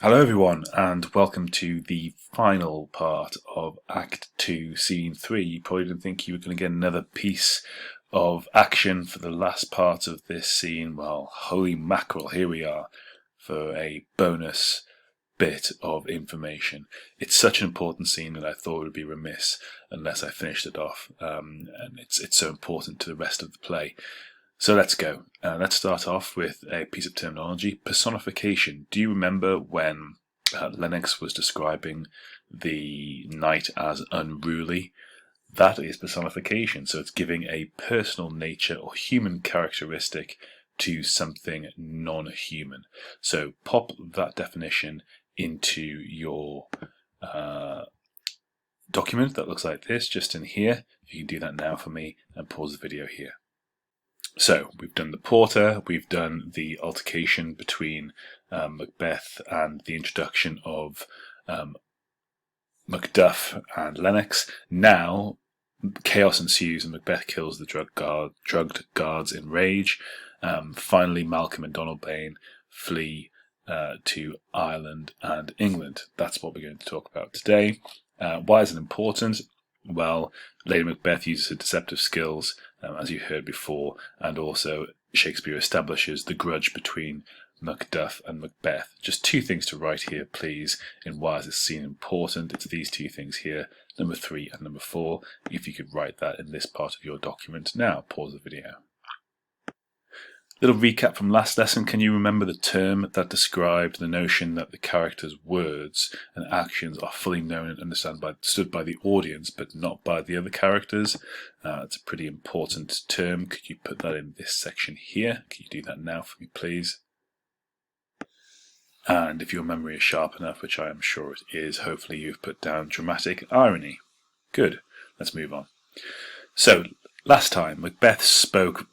Hello everyone, and welcome to the final part of Act 2, Scene 3. You probably didn't think you were going to get another piece of action for the last part of this scene. Well, holy mackerel, here we are for a bonus bit of information. It's such an important scene that I thought it would be remiss unless I finished it off, and it's so important to the rest of the play. So let's go. Let's start off with a piece of terminology. Personification. Do you remember when Lennox was describing the knight as unruly? That is personification. So it's giving a personal nature or human characteristic to something non-human. So pop that definition into your document that looks like this, just in here. You can do that now for me and pause the video here. So we've done the porter, we've done the altercation between Macbeth and the introduction of Macduff and Lennox. Now chaos ensues and Macbeth kills the drugged guards in rage. Finally, Malcolm and Donalbain flee to Ireland and England. That's what we're going to talk about today. Why is it important? Well, Lady Macbeth uses her deceptive skills, as you heard before, and also Shakespeare establishes the grudge between Macduff and Macbeth. Just two things to write here, please, in why is this scene important. It's these two things here, number 3 and number 4. If you could write that in this part of your document. Now, pause the video. Little recap from last lesson. Can you remember the term that described the notion that the character's words and actions are fully known and understood by the audience, but not by the other characters? It's a pretty important term. Could you put that in this section here? Can you do that now for me, please? And if your memory is sharp enough, which I am sure it is, hopefully you've put down dramatic irony. Good. Let's move on. So, last time, Macbeth spoke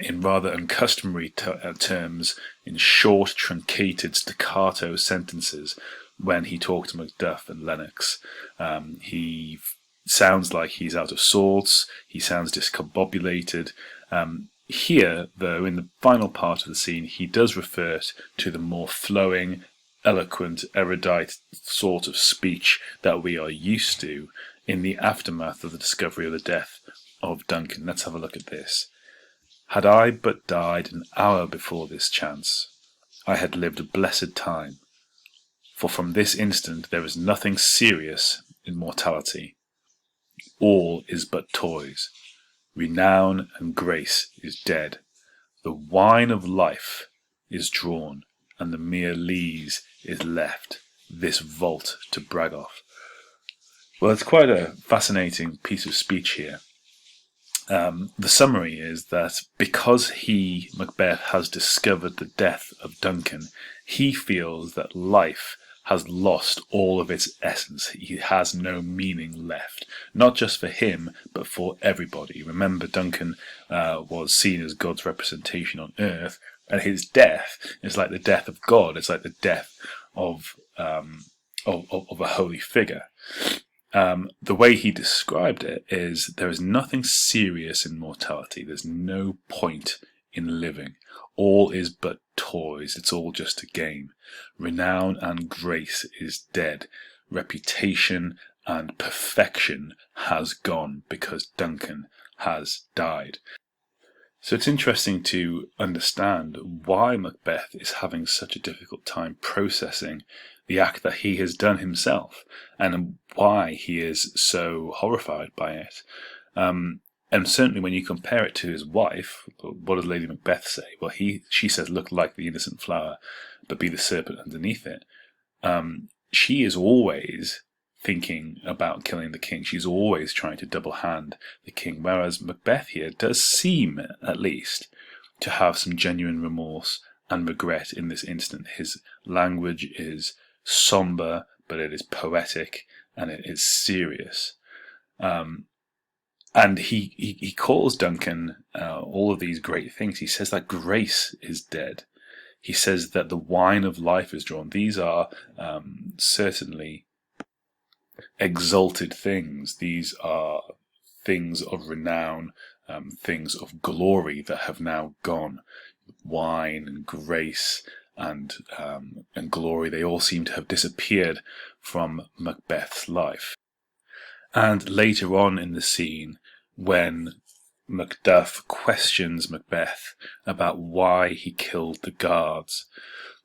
in rather uncustomary terms, in short, truncated, staccato sentences when he talked to Macduff and Lennox. He sounds like he's out of sorts, he sounds discombobulated. Here, though, in the final part of the scene, he does refer to the more flowing, eloquent, erudite sort of speech that we are used to in the aftermath of the discovery of the death of Duncan. Let's have a look at this. Had I but died an hour before this chance, I had lived a blessed time. For from this instant there is nothing serious in mortality. All is but toys. Renown and grace is dead. The wine of life is drawn, and the mere lees is left, this vault to brag of. Well, it's quite a fascinating piece of speech here. The summary is that because Macbeth, has discovered the death of Duncan, he feels that life has lost all of its essence. He has no meaning left, not just for him, but for everybody. Remember, Duncan was seen as God's representation on earth, and his death is like the death of God. It's like the death of a holy figure. The way he described it is there is nothing serious in mortality. There's no point in living. All is but toys. It's all just a game. Renown and grace is dead. Reputation and perfection has gone because Duncan has died. So it's interesting to understand why Macbeth is having such a difficult time processing the act that he has done himself, and why he is so horrified by it. And certainly when you compare it to his wife, what does Lady Macbeth say? Well, she says, look like the innocent flower, but be the serpent underneath it. She is always thinking about killing the king. She's always trying to double hand the king, whereas Macbeth here does seem, at least, to have some genuine remorse and regret in this instant. His language is somber, but it is poetic and it is serious. And he calls Duncan all of these great things. He says that grace is dead. He says that the wine of life is drawn. These are certainly exalted things. These are things of renown, things of glory that have now gone. Wine and grace and glory, they all seem to have disappeared from Macbeth's life. And later on in the scene, when Macduff questions Macbeth about why he killed the guards,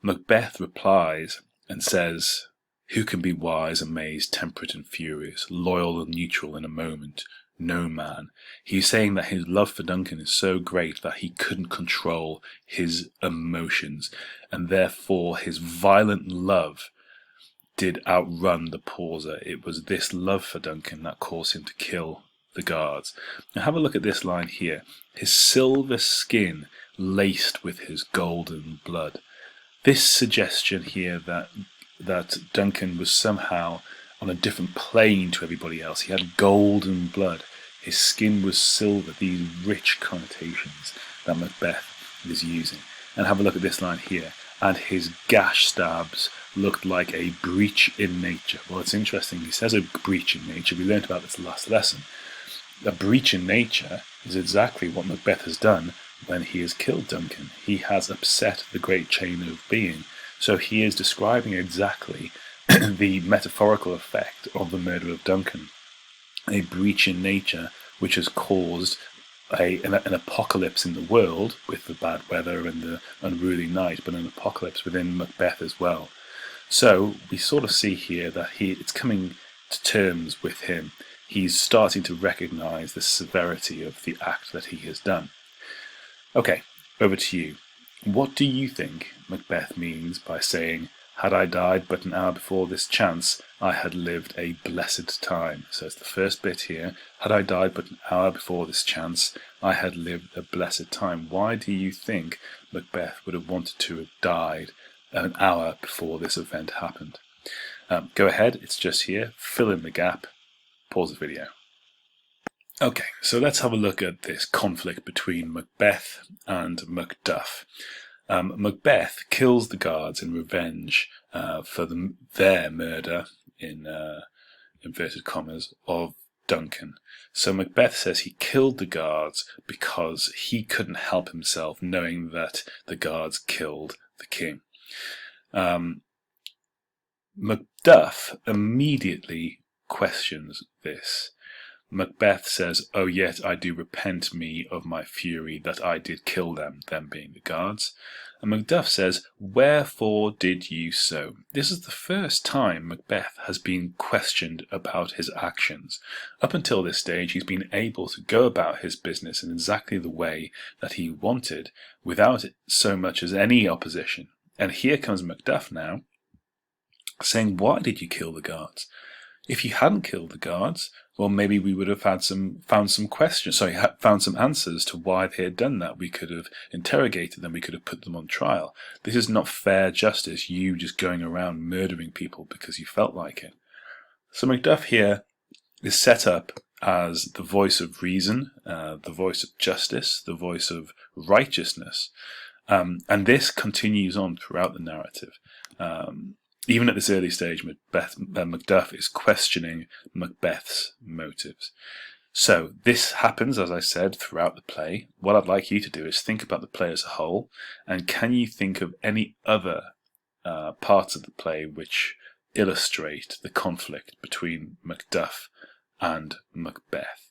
Macbeth replies and says, "Who can be wise, amazed, temperate and furious, loyal and neutral in a moment? No man." He's saying that his love for Duncan is so great that he couldn't control his emotions, and therefore his violent love did outrun the pauser. It was this love for Duncan that caused him to kill the guards. Now have a look at this line here. His silver skin laced with his golden blood. This suggestion here that Duncan was somehow on a different plane to everybody else. He had golden blood. His skin was silver. These rich connotations that Macbeth is using. And have a look at this line here. And his gash stabs looked like a breach in nature. Well, it's interesting. He says a breach in nature. We learned about this last lesson. A breach in nature is exactly what Macbeth has done when he has killed Duncan. He has upset the great chain of being. So he is describing exactly the metaphorical effect of the murder of Duncan. A breach in nature which has caused an apocalypse in the world with the bad weather and the unruly night, but an apocalypse within Macbeth as well. So we sort of see here that it's coming to terms with him. He's starting to recognize the severity of the act that he has done. Okay, over to you. What do you think Macbeth means by saying, "Had I died but an hour before this chance, I had lived a blessed time"? So it's the first bit here. Had I died but an hour before this chance, I had lived a blessed time. Why do you think Macbeth would have wanted to have died an hour before this event happened? Go ahead, it's just here. Fill in the gap. Pause the video. Okay, so let's have a look at this conflict between Macbeth and Macduff. Macbeth kills the guards in revenge for their murder, in inverted commas, of Duncan. So Macbeth says he killed the guards because he couldn't help himself knowing that the guards killed the king. Macduff immediately questions this. Macbeth says, "Oh, yet I do repent me of my fury that I did kill them being the guards." And Macduff says, "Wherefore did you so?" This is the first time Macbeth has been questioned about his actions. Up until this stage, he's been able to go about his business in exactly the way that he wanted, without so much as any opposition. And here comes Macduff now, saying, "Why did you kill the guards? If you hadn't killed the guards, well, maybe we would have found some answers to why they had done that. We could have interrogated them. We could have put them on trial. This is not fair justice, you just going around murdering people because you felt like it." So Macduff here is set up as the voice of reason, the voice of justice, the voice of righteousness. And this continues on throughout the narrative. Even at this early stage, Macduff is questioning Macbeth's motives. So this happens, as I said, throughout the play. What I'd like you to do is think about the play as a whole, and can you think of any other parts of the play which illustrate the conflict between Macduff and Macbeth?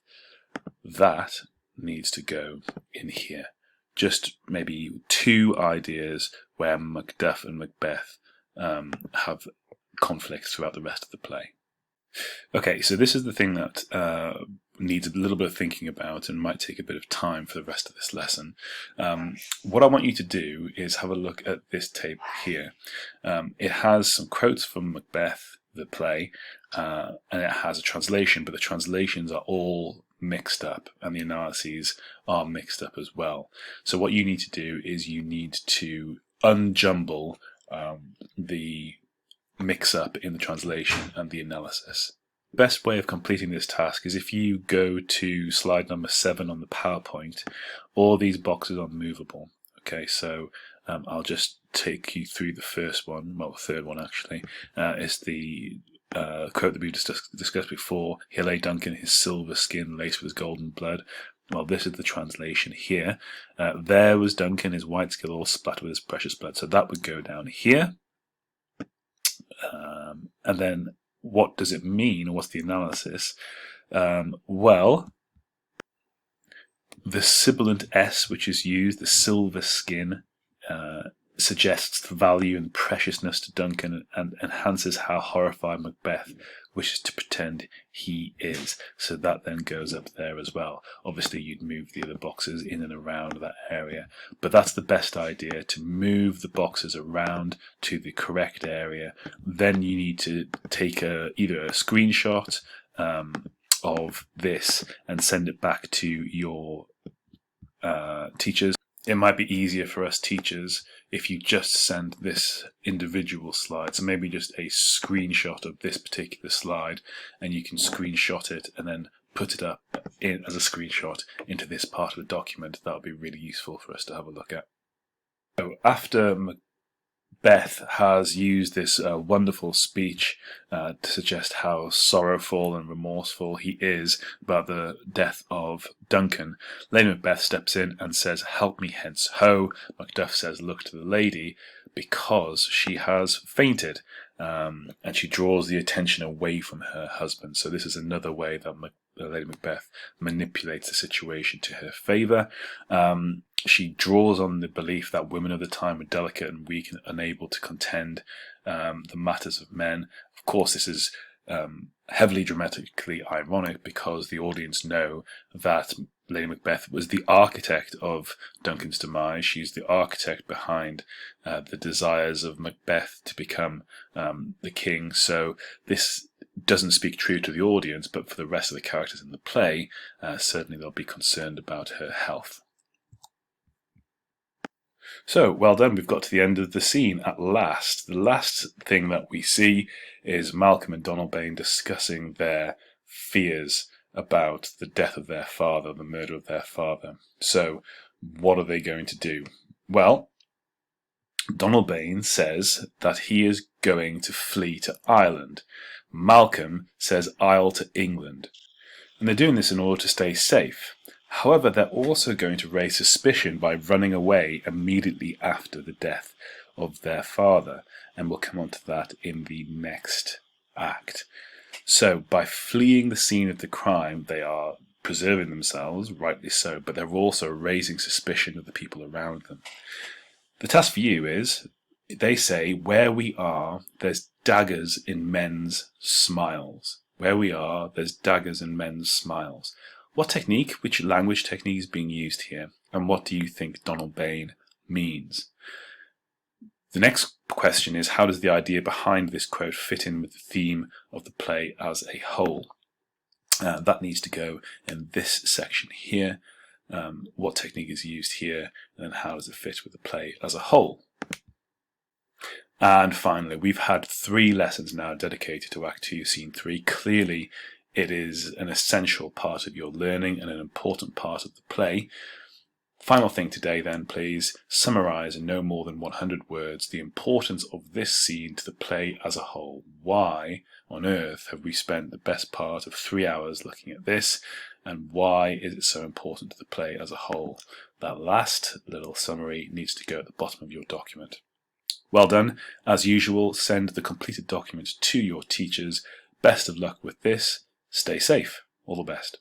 That needs to go in here. Just maybe two ideas where Macduff and Macbeth have conflicts throughout the rest of the play. Okay, so this is the thing that needs a little bit of thinking about and might take a bit of time for the rest of this lesson. What I want you to do is have a look at this table here. It has some quotes from Macbeth, the play, and it has a translation, but the translations are all mixed up and the analyses are mixed up as well. So what you need to do is you need to unjumble the mix-up in the translation and the analysis. The best way of completing this task is if you go to slide number 7 on the PowerPoint. All these boxes are movable. Okay, so I'll just take you through the first one, well, the third one actually. It's the quote that we discussed before. "Here lay Duncan, his silver skin laced with his golden blood." well, this is the translation here. There was Duncan, his white skill all splattered with his precious blood. So that would go down here. And then what does it mean? What's the analysis? Well, the sibilant S, which is used, the silver skin, suggests the value and preciousness to Duncan and enhances how horrified Macbeth wishes to pretend he is. So that then goes up there as well. Obviously, you'd move the other boxes in and around that area, but that's the best idea, to move the boxes around to the correct area. Then you need to take either a screenshot of this and send it back to your teachers. It might be easier for us teachers if you just send this individual slide. So maybe just a screenshot of this particular slide, and you can screenshot it and then put it up as a screenshot into this part of the document. That would be really useful for us to have a look at. So after Macbeth has used this wonderful speech to suggest how sorrowful and remorseful he is about the death of Duncan, Lady Macbeth steps in and says, "Help me hence, ho." Macduff says, "Look to the lady," because she has fainted, and she draws the attention away from her husband. So this is another way that Lady Macbeth manipulates the situation to her favour. She draws on the belief that women of the time were delicate and weak and unable to contend the matters of men. Of course, this is heavily dramatically ironic, because the audience know that Lady Macbeth was the architect of Duncan's demise. She's the architect behind the desires of Macbeth to become the king. So this doesn't speak true to the audience, but for the rest of the characters in the play, certainly they'll be concerned about her health. So, well done, we've got to the end of the scene at last. The last thing that we see is Malcolm and Donalbain discussing their fears about the death of their father, the murder of their father. So, what are they going to do? Well, Donalbain says that he is going to flee to Ireland. Malcolm says Isle to England. And they're doing this in order to stay safe. However, they're also going to raise suspicion by running away immediately after the death of their father, and we'll come on to that in the next act. So, by fleeing the scene of the crime, they are preserving themselves, rightly so, but they're also raising suspicion of the people around them. The task for you is, they say, where we are, there's daggers in men's smiles. Where we are, there's daggers in men's smiles. What technique, which language technique is being used here, and what do you think Donalbain means? The next question is, how does the idea behind this quote fit in with the theme of the play as a whole? That needs to go in this section here. What technique is used here, and how does it fit with the play as a whole? And finally, we've had 3 lessons now dedicated to Act 2, Scene 3. Clearly, it is an essential part of your learning and an important part of the play. Final thing today then, please summarise in no more than 100 words the importance of this scene to the play as a whole. Why on earth have we spent the best part of 3 hours looking at this, and why is it so important to the play as a whole? That last little summary needs to go at the bottom of your document. Well done. As usual, send the completed document to your teachers. Best of luck with this. Stay safe. All the best.